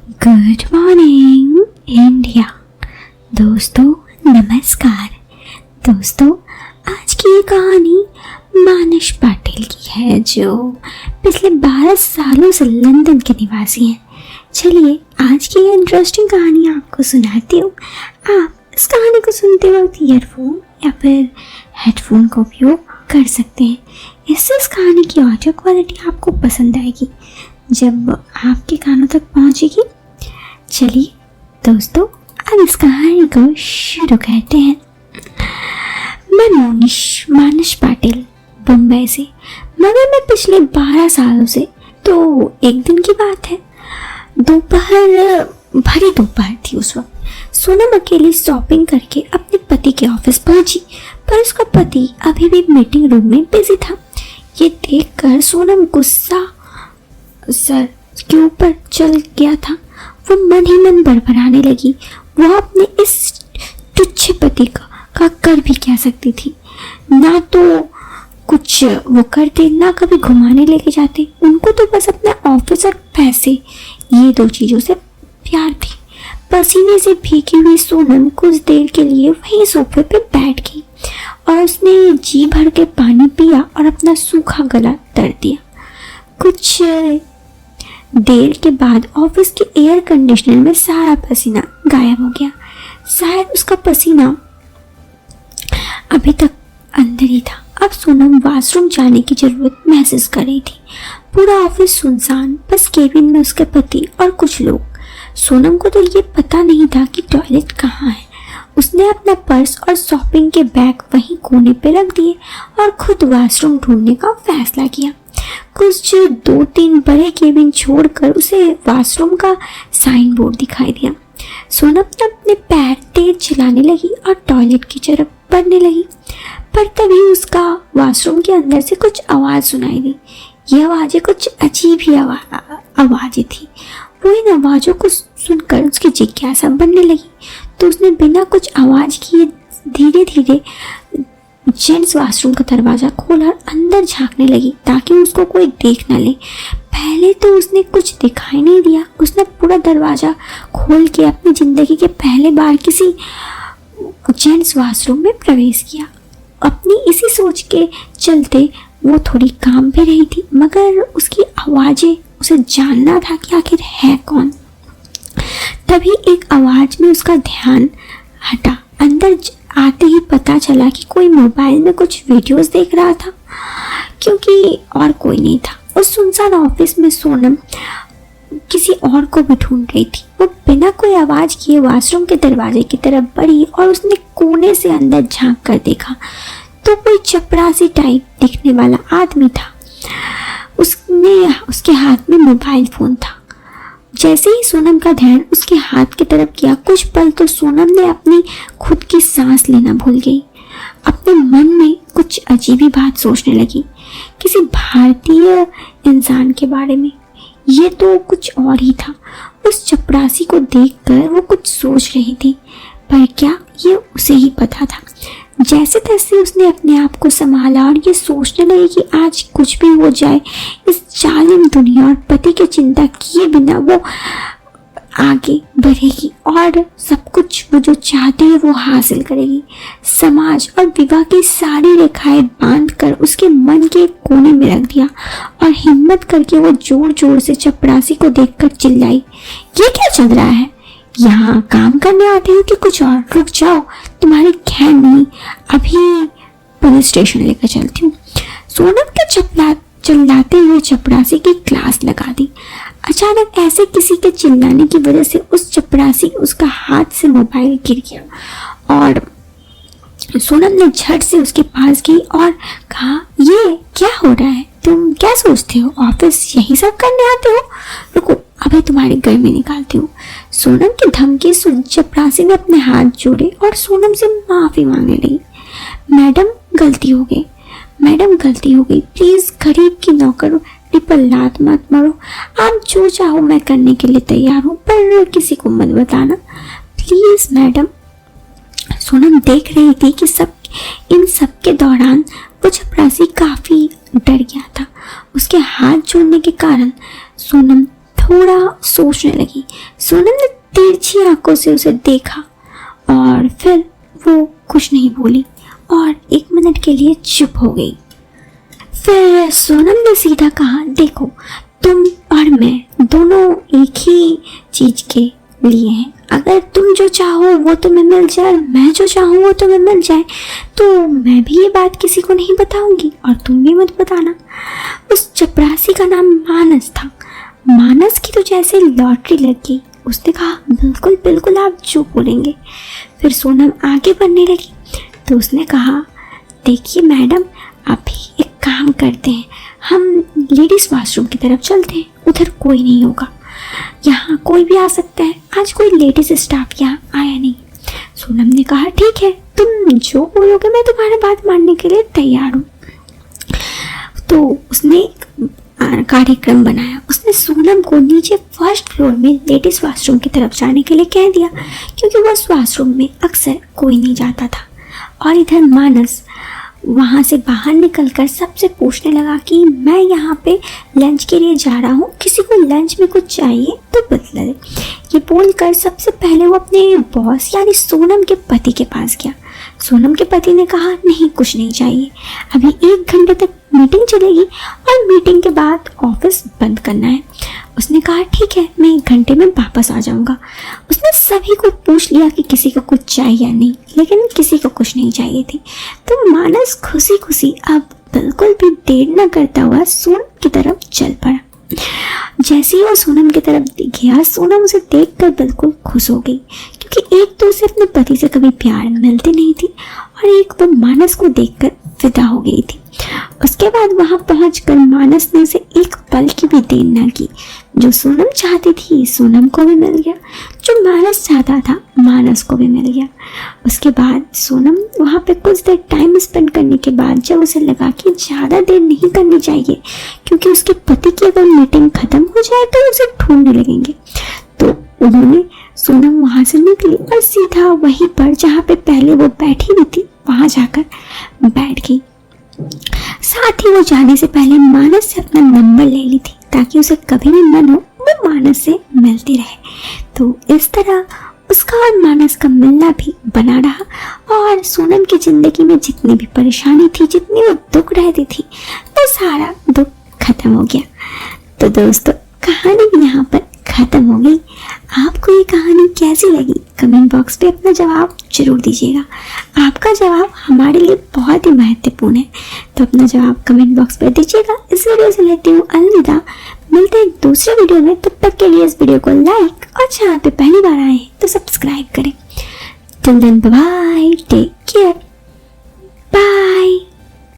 Good morning India. दोस्तों नमस्कार। दोस्तों आज की ये कहानी मानस पाटिल की है जो पिछले 12 सालों से लंदन के निवासी हैं। चलिए आज की ये इंटरेस्टिंग कहानी आपको सुनाती हूँ। आप इस कहानी को सुनते वक्त ईयरफोन या फिर हेडफोन का उपयोग कर सकते हैं। इससे इस कहानी की ऑडियो क्वालिटी आपको पसंद आएगी जब आपके कानों तक पहुँचेगी। चलिए दोस्तों अब इस कहानी को शुरू करते हैं। मैं मानस पाटिल बम्बई से, मगर मैं पिछले 12 सालों से। तो एक दिन की बात है, भरी दोपहर थी। उस वक्त सोनम अकेली शॉपिंग करके अपने पति के ऑफिस पहुंची, पर उसका पति अभी भी मीटिंग रूम में बिजी था। ये देखकर सोनम गुस्सा सर के ऊपर चल गया था। वो मन ही मन बड़बड़ाने लगी। वो अपने इस तुच्छ पति का कर भी क्या सकती थी। ना तो कुछ वो करते, ना कभी घुमाने लेके जाते। उनको तो बस अपने ऑफिस और पैसे, ये दो चीज़ों से प्यार थी। पसीने से भीगी हुई सोनम कुछ देर के लिए वहीं सोफे पे बैठ गई और उसने जी भर के पानी पिया और अपना सूखा गला तर दिया। कुछ देर के बाद ऑफिस के एयर कंडीशनर में सारा पसीना गायब हो गया। शायद उसका पसीना अभी तक अंदर ही था। अब सोनम वॉशरूम जाने की जरूरत महसूस कर रही थी। पूरा ऑफिस सुनसान, बस केबिन में उसके पति और कुछ लोग। सोनम को तो ये पता नहीं था कि टॉयलेट कहाँ है। उसने अपना पर्स और शॉपिंग के बैग वहीं कोने पे रख दिए और खुद वॉशरूम ढूंढने का फैसला किया। कुछ 2-3 बड़े केबिन छोड़कर उसे वॉशरूम का साइन बोर्ड दिखाई दिया। सोनम अपने पैर तेज चलाने लगी और टॉयलेट की तरफ बढ़ने लगी, पर तभी उसका वॉशरूम के अंदर से कुछ आवाज़ सुनाई दी। ये आवाज़ें कुछ अजीब ही आवाज़ें थी। वो इन आवाज़ों को सुनकर उसकी जिज्ञासा बढ़ने लगी, तो उसने बिना कुछ आवाज़ किए धीरे धीरे जेंट्स वॉशरूम का दरवाज़ा खोला और अंदर झांकने लगी ताकि उसको कोई देख न ले। पहले तो उसने कुछ दिखाई नहीं दिया। उसने पूरा दरवाज़ा खोल के अपनी ज़िंदगी के पहले बार किसी जेंट्स वॉशरूम में प्रवेश किया। अपनी इसी सोच के चलते वो थोड़ी काम भी रही थी, मगर उसकी आवाज़ें, उसे जानना था कि आखिर है कौन। तभी एक आवाज़ में उसका ध्यान हटा। अंदर आते ही पता चला कि कोई मोबाइल में कुछ वीडियोस देख रहा था, क्योंकि और कोई नहीं था। उस सुनसान ऑफिस में सोनम किसी और को भी ढूंढ रही थी। वो बिना कोई आवाज़ किए वॉशरूम के दरवाजे की तरफ बढ़ी और उसने कोने से अंदर झांक कर देखा तो कोई चपरासी टाइप दिखने वाला आदमी था। उसके हाथ में मोबाइल फ़ोन था। जैसे ही सोनम का ध्यान उसके हाथ की तरफ किया, कुछ पल तो सोनम ने अपनी खुद की सांस लेना भूल गई। अपने मन में कुछ अजीब ही बात सोचने लगी, किसी भारतीय इंसान के बारे में। ये तो कुछ और ही था। उस चपरासी को देखकर वो कुछ सोच रही थी, पर क्या ये उसे ही पता था। जैसे तैसे उसने अपने आप को संभाला और ये सोचने लगी कि आज कुछ भी हो जाए, इस जालिम दुनिया और पति की चिंता किए बिना वो आगे बढ़ेगी और सब कुछ वो जो चाहती है वो हासिल करेगी। समाज और विवाह की सारी रेखाएं बांधकर उसके मन के कोने में रख दिया और हिम्मत करके वो जोर जोर से चपरासी को देखकर चिल्लाई, ये क्या चल रहा है? यहाँ काम करने आते हो कि कुछ और? रुक जाओ, तुम्हारी खैर नहीं, अभी पुलिस स्टेशन लेकर चलती हूँ। सोनम के चिल्लाते हुए चपरासी की क्लास लगा दी। अचानक ऐसे किसी के चिल्लाने की वजह से उस चपरासी उसका हाथ से मोबाइल गिर गया और सोनम ने झट से उसके पास गई और कहा, ये क्या हो रहा है? तुम क्या सोचते हो ऑफिस यही सब करने आते हो? रुको, अभी तुम्हारे घर में निकालती हूँ। सोनम की धमकी सुन चपरासी ने अपने हाथ जोड़े और सोनम से माफ़ी मांगने लगी। मैडम गलती हो गई, प्लीज़ गरीब की नौकर पर लात मत मारो। आप जो चाहो मैं करने के लिए तैयार हूँ, पर किसी को मत बताना प्लीज़ मैडम। सोनम देख रही थी कि इन सब के दौरान वो चपरासी काफ़ी डर गया था। उसके हाथ जोड़ने के कारण सोनम थोड़ा सोचने लगी। सोनम ने तिरछी आंखों से उसे देखा और फिर वो कुछ नहीं बोली और 1 मिनट के लिए चुप हो गई। फिर सोनम ने सीधा कहा, देखो तुम और मैं दोनों एक ही चीज के लिए हैं। अगर तुम जो चाहो वो तुम्हें मिल जाए, मैं जो चाहूँ वो तुम्हें मिल जाए, तो मैं भी ये बात किसी को नहीं बताऊंगी और तुम भी मत बताना। उस चपरासी का नाम मानस था। मानस की तो जैसे लॉटरी लग गई। उसने कहा, बिल्कुल बिल्कुल आप जो बोलेंगे। फिर सोनम आगे बढ़ने लगी तो उसने कहा, देखिए मैडम, अभी एक काम करते हैं, हम लेडीज वॉशरूम की तरफ चलते हैं, उधर कोई नहीं होगा, यहाँ कोई भी आ सकता है, आज कोई लेडीज स्टाफ यहाँ आया नहीं। सोनम ने कहा, ठीक है, तुम जो बोलोगे मैं तुम्हारी बात मानने के लिए तैयार हूँ। तो उसने कार्यक्रम बनाया। उसने सोनम को नीचे फर्स्ट फ्लोर में लेडीज वॉशरूम की तरफ जाने के लिए कह दिया, क्योंकि वो उस वॉशरूम में अक्सर कोई नहीं जाता था। और इधर मानस वहाँ से बाहर निकलकर सबसे पूछने लगा कि मैं यहाँ पे लंच के लिए जा रहा हूँ, किसी को लंच में कुछ चाहिए तो बतला दे। ये बोलकर सबसे पहले वो अपने बॉस यानी सोनम के पति के पास गया। सोनम के पति ने कहा, नहीं कुछ नहीं चाहिए, अभी 1 घंटे तक मीटिंग चलेगी और मीटिंग के बाद ऑफिस बंद करना है। उसने कहा, ठीक है, मैं 1 घंटे में वापस आ जाऊंगा। उसने सभी को पूछ लिया कि किसी को कुछ चाहिए या नहीं, लेकिन किसी को कुछ नहीं चाहिए थी। तो मानस खुशी खुशी अब बिल्कुल भी देर न करता हुआ सोनम की तरफ चल पड़ा। जैसे ही वो सोनम की तरफ गया, सोनम उसे देखकर बिल्कुल खुश हो गई, क्योंकि एक तो उसे अपने पति से कभी प्यार मिलती नहीं थी और एक वो मानस को देखकर फिदा हो गई थी। उसके बाद वहां पहुंचकर मानस ने उसे एक पल की भी देर न की। जो सोनम चाहती थी सोनम को भी मिल गया, जो मानस चाहता था मानस को भी मिल गया। उसके बाद सोनम वहाँ पे कुछ देर टाइम स्पेंड करने के बाद जब उसे लगा कि ज़्यादा देर नहीं करनी चाहिए, क्योंकि उसके पति की अगर मीटिंग खत्म हो जाए तो उसे ढूंढने लगेंगे, तो उन्होंने सोनम वहाँ से निकली और सीधा वहीं पर जहाँ पे पहले वो बैठी हुई थी वहाँ जाकर बैठ गई। साथ ही वो जाने से पहले मानस से अपना नंबर ले ली थी, ताकि उसे कभी भी मन हो वो मानस से मिलती रहे। तो इस तरह उसका और मानस का मिलना भी बना रहा और सोनम की जिंदगी में जितनी भी परेशानी थी, जितनी वो दुख रहती थी, वो सारा दुख खत्म हो गया। तो दोस्तों, कहानी भी यहाँ पर खत्म हो गई। आपको ये कहानी कैसी लगी कमेंट बॉक्स पे अपना जवाब जरूर दीजिएगा। आपका जवाब हमारे लिए बहुत ही महत्वपूर्ण है, तो अपना जवाब कमेंट बॉक्स पे दीजिएगा। इस वीडियो से लेती हूँ अलविदा। मिलते हैं एक दूसरे वीडियो में, तब तक के लिए इस वीडियो को लाइक और चैनल पे पहली बार आए हैं तो सब्सक्राइब करें। Till then bye, take care.